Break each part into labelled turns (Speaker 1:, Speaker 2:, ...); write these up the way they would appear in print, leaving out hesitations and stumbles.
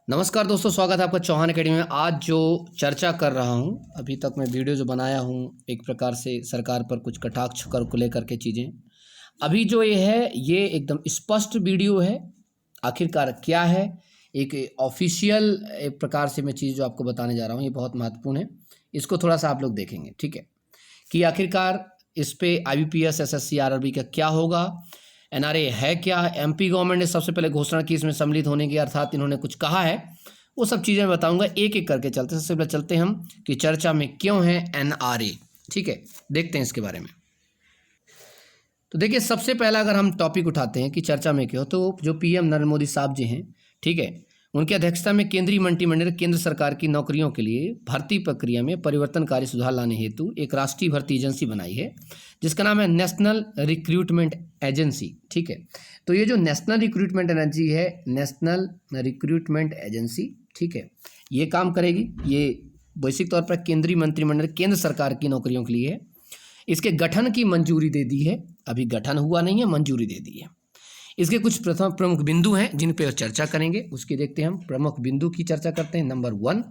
Speaker 1: नमस्कार दोस्तों, स्वागत है आपका चौहान एकेडमी में। आज जो चर्चा कर रहा हूं, अभी तक मैं वीडियो जो बनाया हूं एक प्रकार से सरकार पर कुछ कटाक्ष कर को लेकर के चीज़ें। अभी जो ये है ये एकदम स्पष्ट वीडियो है। आखिरकार क्या है, एक ऑफिशियल एक प्रकार से मैं चीज़ जो आपको बताने जा रहा हूँ ये बहुत महत्वपूर्ण है। इसको थोड़ा सा आप लोग देखेंगे, ठीक है, कि आखिरकार इस पे IBPS SSC RRB का क्या होगा, NRA है क्या। MP गवर्नमेंट ने सबसे पहले घोषणा की इसमें सम्मिलित होने की, अर्थात इन्होंने कुछ कहा है, वो सब चीज़ें मैं बताऊंगा। एक एक करके चलते हैं। सबसे पहले चलते हैं हम कि चर्चा में क्यों है NRA, ठीक है, देखते हैं इसके बारे में। तो देखिए, सबसे पहला अगर हम टॉपिक उठाते हैं कि चर्चा में क्यों, तो जो PM नरेंद्र मोदी साहब जी हैं, ठीक है, उनकी अध्यक्षता में केंद्रीय मंत्रिमंडल ने केंद्र सरकार की नौकरियों के लिए भर्ती प्रक्रिया में परिवर्तनकारी सुधार लाने हेतु एक राष्ट्रीय भर्ती एजेंसी बनाई है जिसका नाम है नेशनल रिक्रूटमेंट एजेंसी, ठीक है। तो ये जो नेशनल रिक्रूटमेंट एजेंसी है, नेशनल रिक्रूटमेंट एजेंसी, ठीक है, ये काम करेगी। ये वैश्विक तौर पर केंद्रीय मंत्रिमंडल केंद्र सरकार की नौकरियों के लिए है। इसके गठन की मंजूरी दे दी है, अभी गठन हुआ नहीं है, मंजूरी दे दी है। इसके कुछ प्रमुख बिंदु हैं जिन पर चर्चा करेंगे, उसकी देखते हैं हम। प्रमुख बिंदु की चर्चा करते हैं। नंबर 1,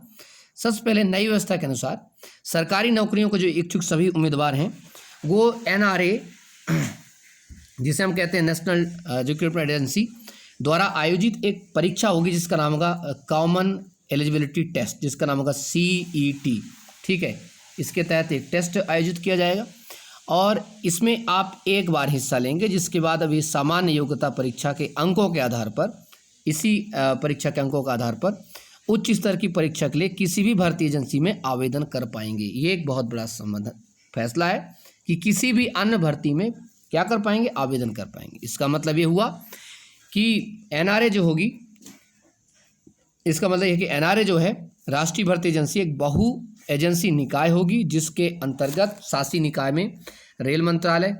Speaker 1: सबसे पहले नई व्यवस्था के अनुसार सरकारी नौकरियों को जो इच्छुक सभी उम्मीदवार हैं वो NRA, जिसे हम कहते हैं नेशनल रिक्रूटमेंट एजेंसी, द्वारा आयोजित एक परीक्षा होगी जिसका नाम होगा कॉमन एलिजिबिलिटी टेस्ट, जिसका नाम होगा CET, ठीक है। इसके तहत एक टेस्ट आयोजित किया जाएगा और इसमें आप एक बार हिस्सा लेंगे, जिसके बाद अभी सामान्य योग्यता परीक्षा के अंकों के आधार पर, इसी परीक्षा के अंकों के आधार पर उच्च स्तर की परीक्षा के लिए किसी भी भर्ती एजेंसी में आवेदन कर पाएंगे। ये एक बहुत बड़ा फैसला है कि किसी भी अन्य भर्ती में क्या कर पाएंगे, आवेदन कर पाएंगे। इसका मतलब ये हुआ कि NRA जो होगी, इसका मतलब ये कि NRA जो है राष्ट्रीय भर्ती एजेंसी एक बहु एजेंसी निकाय होगी जिसके अंतर्गत शासी निकाय में रेल मंत्रालय,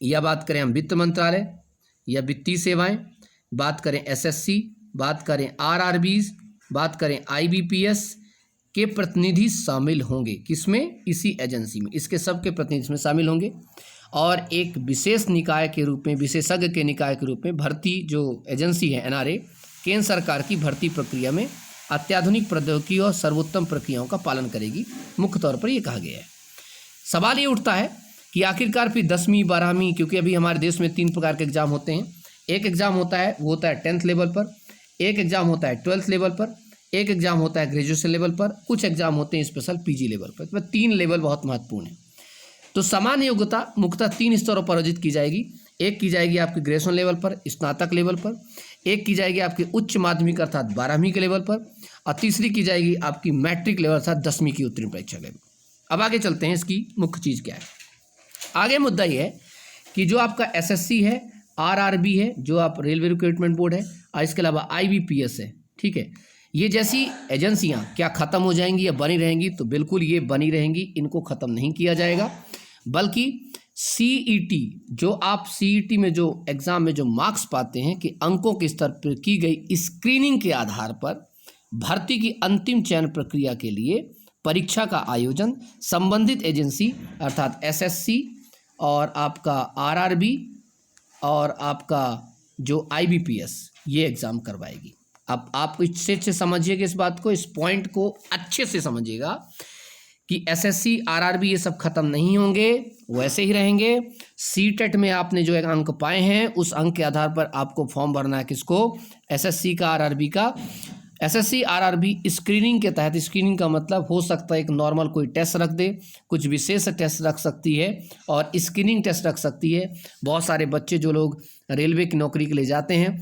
Speaker 1: या बात करें हम वित्त मंत्रालय या वित्तीय सेवाएं, बात करें SSC, बात करें RRBs, बात करें IBPS के प्रतिनिधि शामिल होंगे। किसमें? इसी एजेंसी में। इसके सब के प्रतिनिधि इसमें शामिल होंगे और एक विशेष निकाय के रूप में, विशेषज्ञ के निकाय के रूप में भर्ती जो एजेंसी है NRA, केंद्र सरकार की भर्ती प्रक्रिया में अत्याधुनिक प्रौद्योगिकी और सर्वोत्तम प्रक्रियाओं का पालन करेगी। मुख्य तौर पर यह कहा गया है। सवाल ये उठता है कि आखिरकार फिर 10वीं 12वीं, क्योंकि अभी हमारे देश में 3 प्रकार के एग्जाम होते हैं। एक एग्जाम होता है वो होता है 10th लेवल पर, एक एग्जाम होता है 12th लेवल पर, एक एग्जाम होता है ग्रेजुएशन लेवल पर, कुछ एग्जाम होते हैं स्पेशल PG लेवल पर। तो 3 लेवल बहुत महत्वपूर्ण है। तो सामान्य योग्यता मुख्यतः 3 स्तरों पर आयोजित की जाएगी। एक की जाएगी आपकी ग्रेजुएशन लेवल पर, स्नातक लेवल पर, एक की जाएगी आपकी उच्च माध्यमिक अर्थात 12वीं के लेवल पर, और तीसरी की जाएगी आपकी मैट्रिक लेवल अर्थात 10वीं की उत्तीर्ण परीक्षा लेवल। अब आगे चलते हैं, इसकी मुख्य चीज़ क्या है। आगे मुद्दा ये है कि जो आपका SSC है, RRB है, जो आप रेलवे रिक्रूटमेंट बोर्ड है, और इसके अलावा IBPS है, ठीक है, ये जैसी एजेंसियां क्या ख़त्म हो जाएंगी या बनी रहेंगी? तो बिल्कुल ये बनी रहेंगी, इनको ख़त्म नहीं किया जाएगा। बल्कि CET, जो आप CET में जो एग्ज़ाम में जो मार्क्स पाते हैं कि अंकों के स्तर पर की गई स्क्रीनिंग के आधार पर भर्ती की अंतिम चयन प्रक्रिया के लिए परीक्षा का आयोजन संबंधित एजेंसी अर्थात SSC और आपका RRB और आपका जो IBPS ये एग्ज़ाम करवाएगी। अब आप अच्छे से समझिएगा इस बात को, इस पॉइंट को अच्छे से समझिएगा कि SSC RRB ये सब खत्म नहीं होंगे, वैसे ही रहेंगे। CTET में आपने जो एक अंक पाए हैं उस अंक के आधार पर आपको फॉर्म भरना है। किसको? SSC का, RRB का। SSC RRB स्क्रीनिंग के तहत, स्क्रीनिंग का मतलब हो सकता है एक नॉर्मल कोई टेस्ट रख दे, कुछ विशेष टेस्ट रख सकती है और स्क्रीनिंग टेस्ट रख सकती है। बहुत सारे बच्चे जो लोग रेलवे की नौकरी के लिए जाते हैं,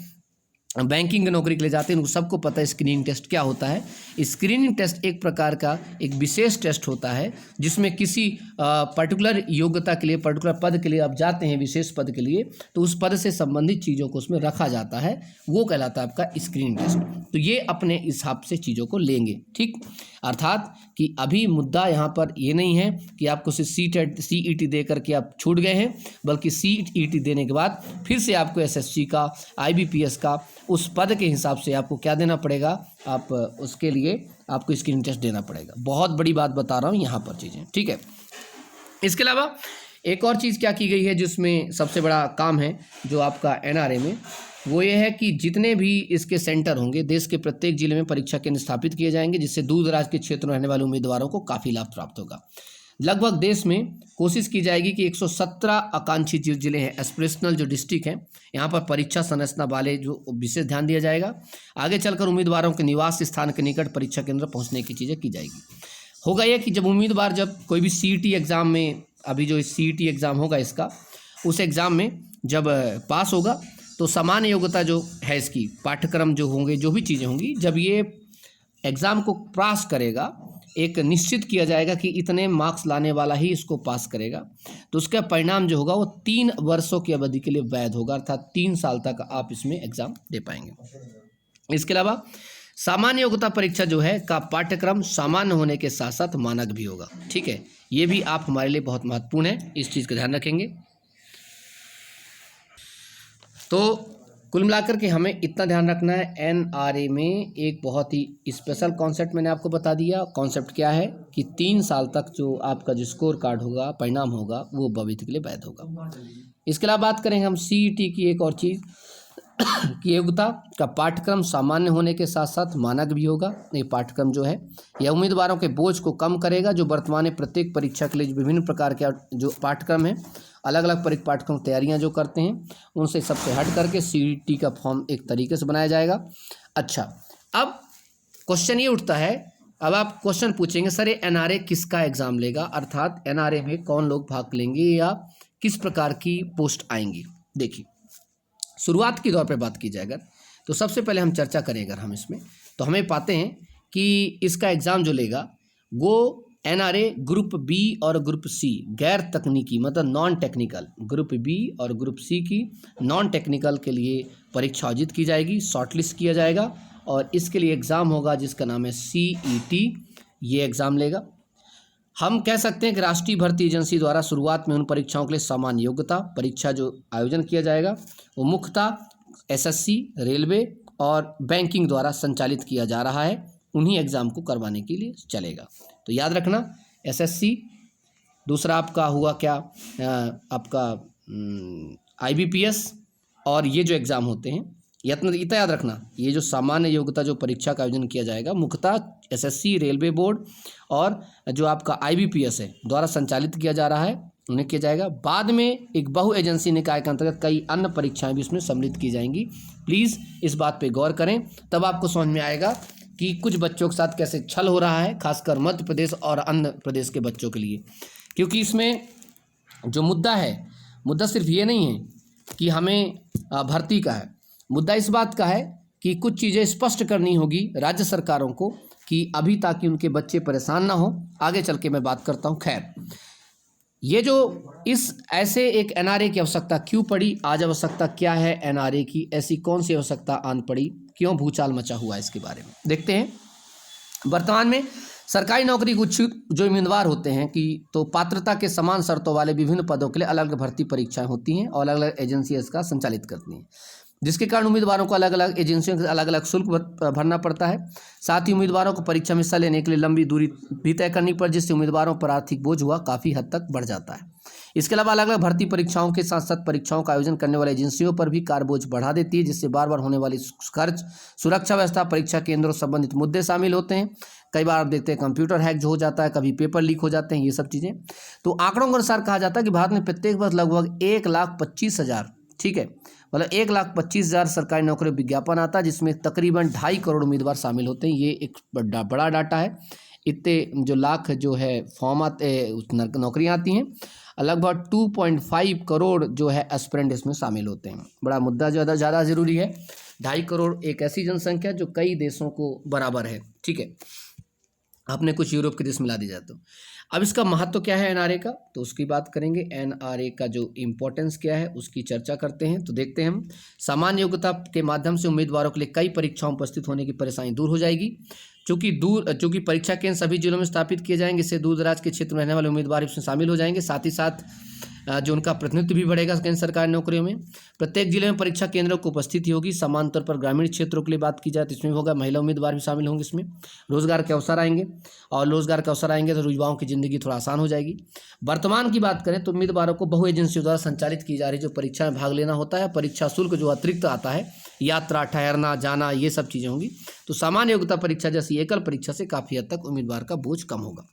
Speaker 1: बैंकिंग की नौकरी के लिए जाते हैं, उनको सबको पता है स्क्रीनिंग टेस्ट क्या होता है। स्क्रीनिंग टेस्ट एक प्रकार का एक विशेष टेस्ट होता है जिसमें किसी पर्टिकुलर योग्यता के लिए, पर्टिकुलर पद के लिए आप जाते हैं, विशेष पद के लिए, तो उस पद से संबंधित चीज़ों को उसमें रखा जाता है, वो कहलाता है आपका स्क्रीनिंग टेस्ट। तो ये अपने हिसाब से चीज़ों को लेंगे, ठीक। अर्थात कि अभी मुद्दा यहाँ पर ये नहीं है कि आपको सिर्फ CET दे करके आप छूट गए हैं, बल्कि CET देने के बाद फिर से आपको SSC का, IBPS का उस पद के हिसाब से आपको क्या देना पड़ेगा, आप उसके लिए आपको स्क्रीनिंग टेस्ट देना पड़ेगा। बहुत बड़ी बात बता रहा हूँ यहाँ पर चीज़ें, ठीक है। इसके अलावा एक और चीज़ क्या की गई है जिसमें सबसे बड़ा काम है जो आपका NRA में, वो ये है कि जितने भी इसके सेंटर होंगे देश के प्रत्येक जिले में परीक्षा केंद्र स्थापित किए जाएंगे, जिससे दूर दराज के क्षेत्रों में रहने वाले उम्मीदवारों को काफ़ी लाभ प्राप्त होगा। लगभग देश में कोशिश की जाएगी कि 117 आकांक्षी जो जिले हैं, एस्पिरेशनल जो डिस्ट्रिक्ट हैं, यहाँ पर परीक्षा संरचना वाले जो विशेष ध्यान दिया जाएगा। आगे चलकर उम्मीदवारों के निवास स्थान के निकट परीक्षा केंद्र पहुँचने की चीज़ें की जाएगी। होगा यह कि जब उम्मीदवार जब कोई भी CET एग्ज़ाम में, अभी जो CET एग्ज़ाम होगा इसका, उस एग्ज़ाम में जब पास होगा तो सामान्य योग्यता जो है इसकी, पाठ्यक्रम जो होंगे, जो भी चीज़ें होंगी, जब ये एग्ज़ाम को पास करेगा, एक निश्चित किया जाएगा कि इतने मार्क्स लाने वाला ही इसको पास करेगा, तो उसका परिणाम जो होगा वो 3 वर्षों की अवधि के लिए वैध होगा, अर्थात 3 साल तक आप इसमें एग्ज़ाम दे पाएंगे। इसके अलावा सामान्य योग्यता परीक्षा जो है का पाठ्यक्रम सामान्य होने के साथ साथ मानक भी होगा। ठीक है, ये भी आप हमारे लिए बहुत महत्वपूर्ण है, इस चीज़ का ध्यान रखेंगे। तो कुल मिलाकर के हमें इतना ध्यान रखना है, NRA में एक बहुत ही स्पेशल कॉन्सेप्ट मैंने आपको बता दिया। कॉन्सेप्ट क्या है कि 3 साल तक जो आपका जो स्कोर कार्ड होगा, परिणाम होगा, वो भविष्य के लिए वैध होगा। इसके अलावा बात करेंगे हम CET की एक और चीज़ कि योग्यता का पाठ्यक्रम सामान्य होने के साथ साथ मानक भी होगा। ये पाठ्यक्रम जो है यह उम्मीदवारों के बोझ को कम करेगा, जो वर्तमान में प्रत्येक परीक्षा के लिए विभिन्न प्रकार के जो पाठ्यक्रम है, अलग अलग पाठ्यक्रम तैयारियां जो करते हैं, उनसे सबसे हट करके CET का फॉर्म एक तरीके से बनाया जाएगा। अच्छा, अब क्वेश्चन ये उठता है, अब आप क्वेश्चन पूछेंगे सर ये NRA किसका एग्ज़ाम लेगा, अर्थात NRA में कौन लोग भाग लेंगे या किस प्रकार की पोस्ट आएंगी। देखिए, शुरुआत के दौर पे बात की जाए अगर, तो सबसे पहले हम चर्चा करें अगर हम इसमें, तो हमें पाते हैं कि इसका एग्ज़ाम जो लेगा वो NRA ग्रुप B और ग्रुप C, गैर तकनीकी मतलब नॉन टेक्निकल, ग्रुप B और ग्रुप C की नॉन टेक्निकल के लिए परीक्षा आयोजित की जाएगी, शॉर्टलिस्ट किया जाएगा और इसके लिए एग्ज़ाम होगा जिसका नाम है CET। ये एग्ज़ाम लेगा। हम कह सकते हैं कि राष्ट्रीय भर्ती एजेंसी द्वारा शुरुआत में उन परीक्षाओं के लिए सामान्य योग्यता परीक्षा जो आयोजन किया जाएगा वो मुख्यतः SSC, रेलवे और बैंकिंग द्वारा संचालित किया जा रहा है, उन्हीं एग्ज़ाम को करवाने के लिए चलेगा। तो याद रखना SSC, दूसरा आपका हुआ क्या, आपका IBPS, और ये जो एग्ज़ाम होते हैं इतना याद रखना, ये जो सामान्य योग्यता जो परीक्षा का आयोजन किया जाएगा मुख्यतः SSC, रेलवे बोर्ड और जो आपका IBPS है द्वारा संचालित किया जा रहा है, उन्हें किया जाएगा। बाद में एक बहु एजेंसी निकाय के अंतर्गत कई अन्य परीक्षाएं भी इसमें सम्मिलित की जाएंगी। प्लीज़ इस बात पे गौर करें, तब आपको समझ में आएगा कि कुछ बच्चों के साथ कैसे छल हो रहा है, खासकर मध्य प्रदेश और अन्य प्रदेश के बच्चों के लिए। क्योंकि इसमें जो मुद्दा है, मुद्दा सिर्फ ये नहीं है कि हमें भर्ती का है, मुद्दा इस बात का है कि कुछ चीज़ें स्पष्ट करनी होगी राज्य सरकारों को कि अभी ताकि उनके बच्चे परेशान ना हो, आगे चल के मैं बात करता हूँ। खैर, ये जो इस ऐसे एक NRA की आवश्यकता क्यों पड़ी, आज आवश्यकता क्या है NRA की, ऐसी कौन सी आवश्यकता आन पड़ी, क्यों भूचाल मचा हुआ है, इसके बारे में देखते हैं। वर्तमान में सरकारी नौकरी के इच्छुक जो उम्मीदवार होते हैं कि तो पात्रता के समान शर्तों वाले विभिन्न पदों के लिए अलग अलग भर्ती परीक्षाएं होती हैं और अलग अलग एजेंसियां इसका संचालित करती हैं, जिसके कारण उम्मीदवारों को अलग अलग एजेंसियों के अलग अलग शुल्क भरना पड़ता है। साथ ही उम्मीदवारों को परीक्षा में हिस्सा लेने के लिए लंबी दूरी भी तय करनी पड़, जिससे उम्मीदवारों पर आर्थिक बोझ हुआ काफ़ी हद तक बढ़ जाता है। इसके अलावा अलग अलग भर्ती परीक्षाओं के साथ साथ परीक्षाओं का आयोजन करने वाली एजेंसियों पर भी कार्य बोझ बढ़ा देती है, जिससे बार बार होने वाली खर्च, सुरक्षा व्यवस्था, परीक्षा केंद्रों संबंधित मुद्दे शामिल होते हैं। कई बार आप देखते हैं कंप्यूटर हैक जो हो जाता है, कभी पेपर लीक हो जाते हैं, ये सब चीज़ें। तो आंकड़ों के अनुसार कहा जाता है कि भारत में प्रत्येक वर्ष लगभग 1,25,000, ठीक है, मतलब 1,25,000 सरकारी नौकरी विज्ञापन आता है, जिसमें तकरीबन 2.5 करोड़ उम्मीदवार शामिल होते हैं। ये एक बड़ा डाटा है। इतने जो लाख जो है फॉर्म आते, नौकरियाँ आती हैं, लगभग 2.5 करोड़ जो है एस्पिरेंट इसमें शामिल होते हैं। बड़ा मुद्दा ज़्यादा ज़रूरी है। 2.5 करोड़ एक ऐसी जनसंख्या जो कई देशों को बराबर है, ठीक है, आपने कुछ यूरोप के देश मिला दी जाए तो। अब इसका महत्व क्या है NRA का, तो उसकी बात करेंगे। NRA का जो इम्पोर्टेंस क्या है उसकी चर्चा करते हैं। तो देखते हैं हम, सामान्य योग्यता के माध्यम से उम्मीदवारों के लिए कई परीक्षाओं में उपस्थित होने की परेशानी दूर हो जाएगी। चूंकि परीक्षा केंद्र सभी जिलों में स्थापित किए जाएंगे, इससे दूर दराज के क्षेत्र में रहने वाले उम्मीदवार इसमें शामिल हो जाएंगे। साथ ही साथ जो उनका प्रतिनिधित्व भी बढ़ेगा केंद्र सरकारी नौकरियों में। प्रत्येक जिले में परीक्षा केंद्रों की उपस्थिति होगी। समान तौर पर ग्रामीण क्षेत्रों के लिए बात की जाए तो इसमें होगा, महिला उम्मीदवार भी शामिल होंगे इसमें। रोजगार के अवसर आएंगे, और रोजगार के अवसर आएंगे तो युवाओं की जिंदगी थोड़ा आसान हो जाएगी। वर्तमान की बात करें तो उम्मीदवारों को बहु एजेंसियों द्वारा संचालित की जा रही जो परीक्षा में भाग लेना होता है, परीक्षा शुल्क जो अतिरिक्त आता है, यात्रा, ठहरना, जाना, ये सब चीज़ें होंगी। तो सामान्य योग्यता परीक्षा जैसी एकल परीक्षा से काफ़ी हद तक उम्मीदवार का बोझ कम होगा।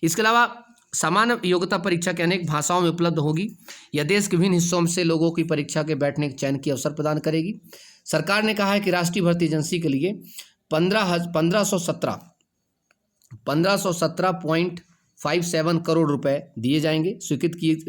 Speaker 1: इसके अलावा सामान्य योग्यता परीक्षा के अनेक भाषाओं में उपलब्ध होगी। यह देश के विभिन्न हिस्सों से लोगों की परीक्षा के बैठने के चयन की अवसर प्रदान करेगी। सरकार ने कहा है कि राष्ट्रीय भर्ती एजेंसी के लिए 1517.57 करोड़ रुपए दिए जाएंगे,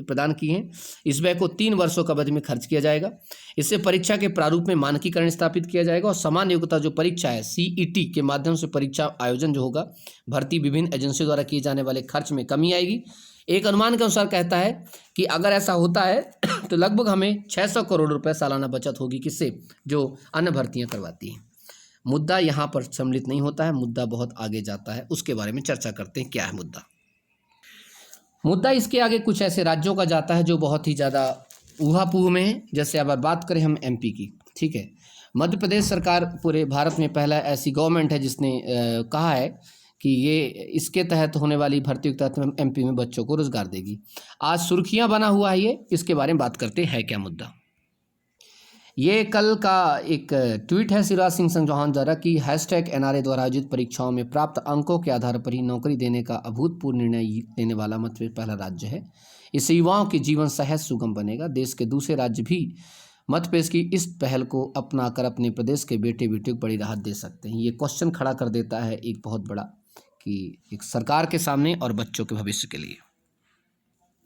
Speaker 1: प्रदान किए हैं। इस व्यय को 3 वर्षों का अवधि में खर्च किया जाएगा। इससे परीक्षा के प्रारूप में मानकीकरण स्थापित किया जाएगा और सामान्य योग्यता जो परीक्षा है CET के माध्यम से परीक्षा आयोजन जो होगा, भर्ती विभिन्न एजेंसियों द्वारा किए जाने वाले खर्च में कमी आएगी। एक अनुमान के अनुसार कहता है कि अगर ऐसा होता है तो लगभग हमें 600 करोड़ रुपये सालाना बचत होगी, किससे, जो अन्य भर्तियाँ करवाती हैं। मुद्दा यहाँ पर सम्मिलित नहीं होता है, मुद्दा बहुत आगे जाता है, उसके बारे में चर्चा करते हैं। क्या है मुद्दा इसके आगे कुछ ऐसे राज्यों का जाता है जो बहुत ही ज़्यादा ऊहापोह में है। जैसे अगर बात करें हम MP की, ठीक है, मध्य प्रदेश सरकार पूरे भारत में पहला ऐसी गवर्नमेंट है जिसने कहा है कि ये इसके तहत होने वाली भर्ती के तहत MP में बच्चों को रोजगार देगी। आज सुर्खियां बना हुआ है ये, इसके बारे में बात करते हैं क्या मुद्दा। ये कल का एक ट्वीट है शिवराज सिंह चौहान द्वारा कि #NRA द्वारा आयोजित परीक्षाओं में प्राप्त अंकों के आधार पर ही नौकरी देने का अभूतपूर्व निर्णय लेने वाला मध्य प्रदेश पहला राज्य है। इससे युवाओं के जीवन सहज सुगम बनेगा। देश के दूसरे राज्य भी मध्य प्रदेश की इस पहल को अपनाकर अपने प्रदेश के बेटे बेटियों को बड़ी राहत दे सकते हैं। ये क्वेश्चन खड़ा कर देता है एक बहुत बड़ा, कि एक सरकार के सामने और बच्चों के भविष्य के लिए।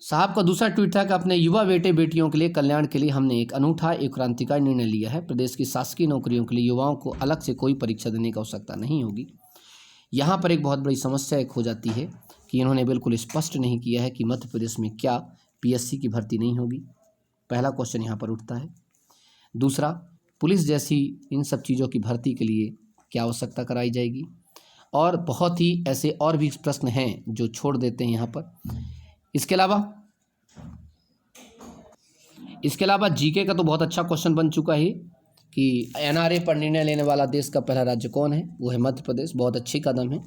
Speaker 1: साहब का दूसरा ट्वीट था कि अपने युवा बेटे बेटियों के लिए कल्याण के लिए हमने एक अनूठा, एक क्रांतिकारी निर्णय लिया है। प्रदेश की शासकीय नौकरियों के लिए युवाओं को अलग से कोई परीक्षा देने की आवश्यकता नहीं होगी। यहाँ पर एक बहुत बड़ी समस्या एक हो जाती है कि इन्होंने बिल्कुल स्पष्ट नहीं किया है कि मध्य प्रदेश में क्या PSC की भर्ती नहीं होगी। पहला क्वेश्चन यहाँ पर उठता है। दूसरा, पुलिस जैसी इन सब चीज़ों की भर्ती के लिए क्या आवश्यकता कराई जाएगी, और बहुत ही ऐसे और भी प्रश्न हैं जो छोड़ देते हैं यहाँ पर। इसके अलावा GK का तो बहुत अच्छा क्वेश्चन बन चुका है कि NRA पर निर्णय लेने वाला देश का पहला राज्य कौन है, वो है मध्य प्रदेश। बहुत अच्छी कदम है,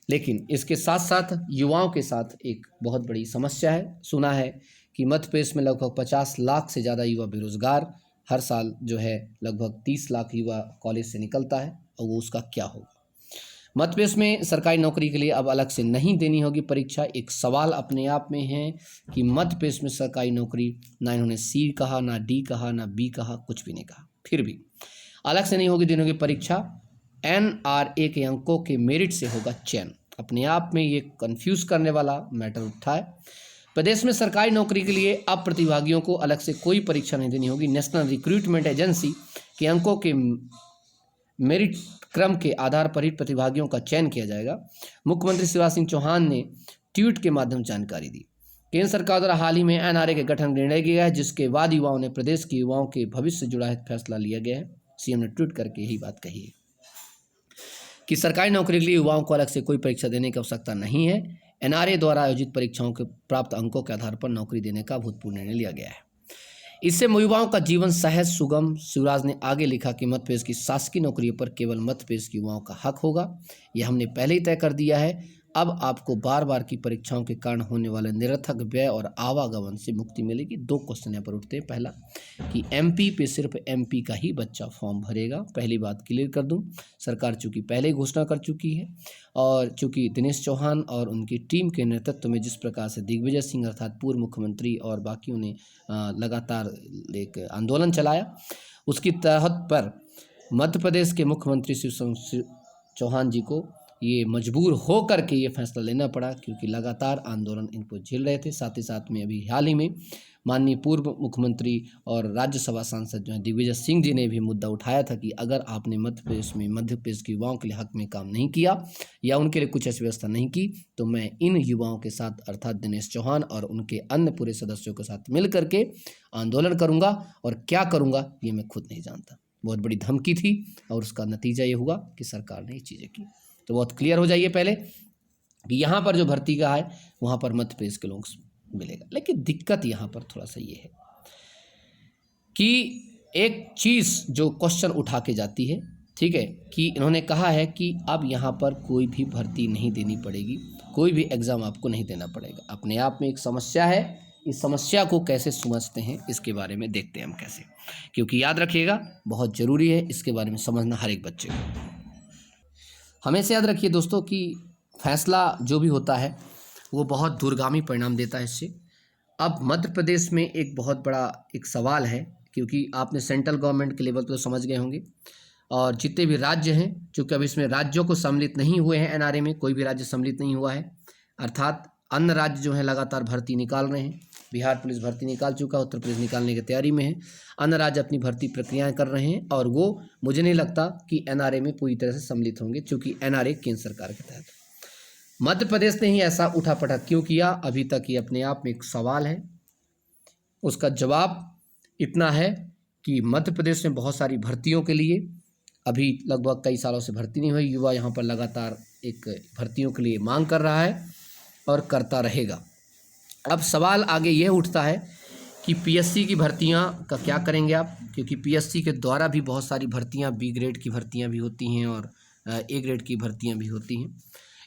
Speaker 1: लेकिन इसके साथ साथ युवाओं के साथ एक बहुत बड़ी समस्या है। सुना है कि मध्य प्रदेश में लगभग 50 लाख से ज़्यादा युवा बेरोजगार, हर साल जो है लगभग 30 लाख युवा कॉलेज से निकलता है, और वो उसका क्या होगा। मध्य प्रदेश में सरकारी नौकरी के लिए अब अलग से नहीं देनी होगी परीक्षा। एक सवाल अपने आप में है कि मध्य प्रदेश में सरकारी नौकरी, ना इन्होंने C कहा, ना D कहा, ना B कहा, कुछ भी नहीं कहा, फिर भी अलग से नहीं होगी देनी होगी परीक्षा। NRA के अंकों के मेरिट से होगा चयन। अपने आप में ये कंफ्यूज करने वाला मैटर उठा है। प्रदेश में सरकारी नौकरी के लिए अब प्रतिभागियों को अलग से कोई परीक्षा नहीं देनी होगी। नेशनल रिक्रूटमेंट एजेंसी के अंकों के मेरिट क्रम के आधार पर ही प्रतिभागियों का चयन किया जाएगा। मुख्यमंत्री शिवराज सिंह चौहान ने ट्वीट के माध्यम से जानकारी दी। केंद्र सरकार द्वारा हाल ही में NRA के गठन का निर्णय किया है, जिसके बाद युवाओं ने प्रदेश के युवाओं के भविष्य से जुड़ा फैसला लिया गया है। CM ने ट्वीट करके यही बात कही है कि सरकारी नौकरी के लिए युवाओं को अलग से कोई परीक्षा देने की आवश्यकता नहीं है। NRA द्वारा आयोजित परीक्षाओं के प्राप्त अंकों के आधार पर नौकरी देने का अभूतपूर्व निर्णय लिया गया है। इससे युवाओं का जीवन सहज सुगम। शिवराज ने आगे लिखा कि मध्य प्रदेश की शासकीय नौकरियों पर केवल मध्य प्रदेश के युवाओं का हक होगा। यह हमने पहले ही तय कर दिया है। अब आपको बार बार की परीक्षाओं के कारण होने वाले निरर्थक व्यय और आवागमन से मुक्ति मिलेगी। 2 क्वेश्चन यहाँ पर उठते हैं। पहला कि MP पे सिर्फ MP का ही बच्चा फॉर्म भरेगा। पहली बात क्लियर कर दूं, सरकार चूंकि पहले ही घोषणा कर चुकी है, और चूंकि दिनेश चौहान और उनकी टीम के नेतृत्व में जिस प्रकार से दिग्विजय सिंह अर्थात पूर्व मुख्यमंत्री और बाकियों ने लगातार एक आंदोलन चलाया, उसकी तहत पर मध्य प्रदेश के मुख्यमंत्री शिवराज चौहान जी को ये मजबूर हो करके ये फैसला लेना पड़ा, क्योंकि लगातार आंदोलन इनको झेल रहे थे। साथ ही साथ में अभी हाल ही में माननीय पूर्व मुख्यमंत्री और राज्यसभा सांसद जो हैं दिग्विजय सिंह जी ने भी मुद्दा उठाया था कि अगर आपने मध्य प्रदेश के युवाओं के लिए हक में काम नहीं किया या उनके लिए कुछ ऐसी व्यवस्था नहीं की, तो मैं इन युवाओं के साथ अर्थात दिनेश चौहान और उनके अन्य पूरे सदस्यों के साथ मिल करके आंदोलन करूँगा, और क्या करूँगा ये मैं खुद नहीं जानता। बहुत बड़ी धमकी थी, और उसका नतीजा ये हुआ कि सरकार ने ये चीज़ें की। तो बहुत क्लियर हो जाइए पहले कि यहाँ पर जो भर्ती का है वहाँ पर मध्य प्रदेश के लोगों को मिलेगा। लेकिन दिक्कत यहाँ पर थोड़ा सा ये है कि एक चीज़ जो क्वेश्चन उठा के जाती है, ठीक है, कि इन्होंने कहा है कि अब यहाँ पर कोई भी भर्ती नहीं देनी पड़ेगी, कोई भी एग्ज़ाम आपको नहीं देना पड़ेगा। अपने आप में एक समस्या है, इस समस्या को कैसे समझते हैं इसके बारे में देखते हैं हम कैसे, क्योंकि याद रखिएगा बहुत ज़रूरी है इसके बारे में समझना हर एक बच्चे को। हमेशा याद रखिए दोस्तों कि फैसला जो भी होता है वो बहुत दूरगामी परिणाम देता है इससे। अब मध्य प्रदेश में एक बहुत बड़ा एक सवाल है, क्योंकि आपने सेंट्रल गवर्नमेंट के लेवल पर तो समझ गए होंगे, और जितने भी राज्य हैं, चूँकि अब इसमें राज्यों को सम्मिलित नहीं हुए हैं, एनआरए में कोई भी राज्य सम्मिलित नहीं हुआ है, अर्थात अन्य राज्य जो हैं लगातार भर्ती निकाल रहे हैं। बिहार पुलिस भर्ती निकाल चुका, उत्तर प्रदेश निकालने की तैयारी में है, अन्य राज्य अपनी भर्ती प्रक्रियाएं कर रहे हैं, और वो मुझे नहीं लगता कि एनआरए में पूरी तरह से सम्मिलित होंगे, चूँकि एनआरए केंद्र सरकार के तहत। मध्य प्रदेश ने ही ऐसा उठापटक क्यों किया, अभी तक ये अपने आप में एक सवाल है। उसका जवाब इतना है कि मध्य प्रदेश में बहुत सारी भर्तियों के लिए अभी लगभग कई सालों से भर्ती नहीं हुई। युवा यहाँ पर लगातार एक भर्तियों के लिए मांग कर रहा है और करता रहेगा। अब सवाल आगे यह उठता है कि पीएससी की भर्तियाँ का क्या करेंगे आप, क्योंकि पीएससी के द्वारा भी बहुत सारी भर्तियाँ, बी ग्रेड की भर्तियाँ भी होती हैं और ए ग्रेड की भर्तियाँ भी होती हैं।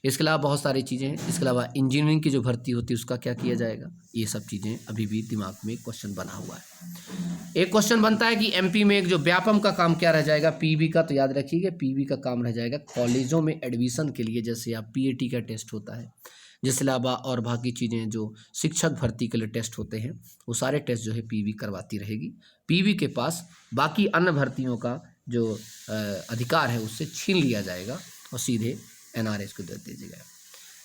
Speaker 1: इसके अलावा बहुत सारी चीज़ें हैं। इसके अलावा इंजीनियरिंग की जो भर्ती होती है उसका क्या किया जाएगा, ये सब चीज़ें अभी भी दिमाग में क्वेश्चन बना हुआ है। एक क्वेश्चन बनता है कि एमपी में एक जो व्यापम का काम क्या रह जाएगा, पीवी का। तो याद रखिएगा पीवी का काम रह जाएगा कॉलेजों में एडमिशन के लिए, जैसे आप पीएटी का टेस्ट होता है, जिसके अलावा और बाकी चीज़ें जो शिक्षक भर्ती के लिए टेस्ट होते हैं, वो सारे टेस्ट जो है पीवी करवाती रहेगी। पीवी के पास बाकी अन्य भर्तियों का जो अधिकार है उससे छीन लिया जाएगा और सीधे एनआरए को दे दीजिएगा।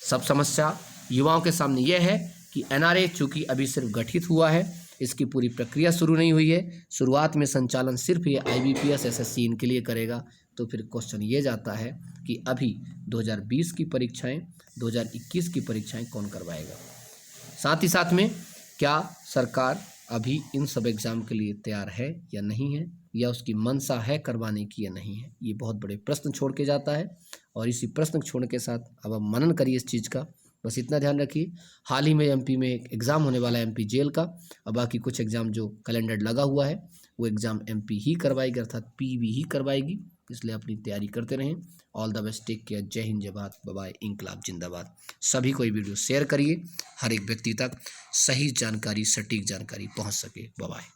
Speaker 1: सब समस्या युवाओं के सामने यह है कि एनआरए चूँकि अभी सिर्फ गठित हुआ है, इसकी पूरी प्रक्रिया शुरू नहीं हुई है, शुरुआत में संचालन सिर्फ ये आईबीपीएस एसएससी इनके लिए करेगा। तो फिर क्वेश्चन ये जाता है कि अभी 2020 की परीक्षाएं, 2021 की परीक्षाएं कौन करवाएगा। साथ ही साथ में क्या सरकार अभी इन सब एग्ज़ाम के लिए तैयार है या नहीं है, या उसकी मंशा है करवाने की या नहीं है, ये बहुत बड़े प्रश्न छोड़ के जाता है। और इसी प्रश्न छोड़ने के साथ अब आप मनन करिए इस चीज़ का, बस इतना ध्यान रखिए। हाल ही में एमपी में एक एग्ज़ाम होने वाला है एमपी जेल का, और बाकी कुछ एग्ज़ाम जो कैलेंडर लगा हुआ है वो एग्ज़ाम एमपी ही करवाएगी, अर्थात पीवी ही करवाएगी। इसलिए अपनी तैयारी करते रहें। All the best, take care, जय हिंद, जय भारत, बाय बाय, इंकलाब जिंदाबाद। सभी को ये वीडियो शेयर करिए, हर एक व्यक्ति तक सही जानकारी, सटीक जानकारी पहुंच सके। Bye bye.